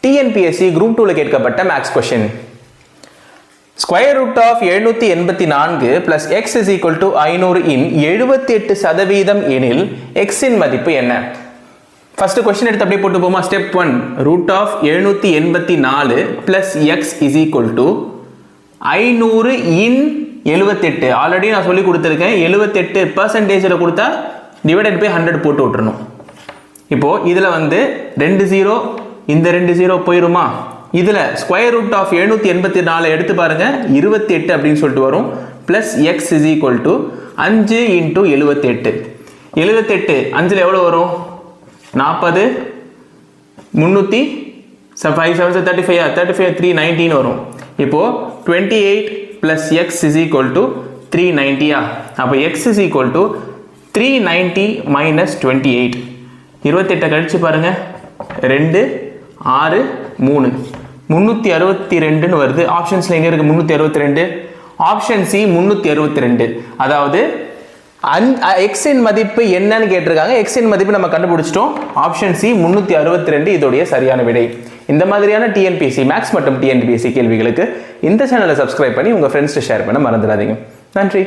TNPSC group 2ல கேட்கப்பட்ட maths question. Square root of 784 plus x is equal to 500 in 78% எனில் X இன் மதிப்பு என்ன? ஃபர்ஸ்ட் கொஸ்டின் எடுத்து அப்படியே போட்டு போமா. Step 1, root of 784 plus x is equal to 500 in 78. Already நான் சொல்லி கொடுத்துருக்கேன். 78% கொடுத்தா டிவைடட் பை 100 போட்டு விட்டுறணும். இப்போ இதுல வந்து 2 0, இந்த 2 0 போயிருமா? இதுல ஸ்கொயர் ரூட் ஆஃப் 784 எடுத்து பாருங்க, 28 அப்படின்னு சொல்லிட்டு வரும். Plus x is equal to 5 into 78. 78 5ல் எவ்வளோ வரும்? 40, 300, 5 7 35, 35 319 வரும். இப்போ 28 plus x is equal to 390. அப்போ X is equal to 390 minus 28. 28 கழிச்சு பாருங்க, 2 6 3 362 வருது. ஆப்ஷன்ஸ்ல எங்க இருக்கு 362? Option C 362. அதாவது எக்ஸ் இன் மதிப்பு என்னன்னு கேட்டிருக்காங்க. எக்ஸ் இன் மதிப்பு நம்ம கண்டுபிடிச்சிட்டோம். ஆப்ஷன் சி 362 இதோடைய சரியான விடை. இந்த மாதிரியான டிஎன்பிஎஸ்சி மேக்ஸ் மற்றும் டிஎன்பிஎஸ்சி கேள்விகளுக்கு இந்த சேனலை சப்ஸ்கிரைப் பண்ணி உங்க ஃப்ரெண்ட்ஸ் ஷேர் பண்ண மறந்துடாதீங்க. நன்றி.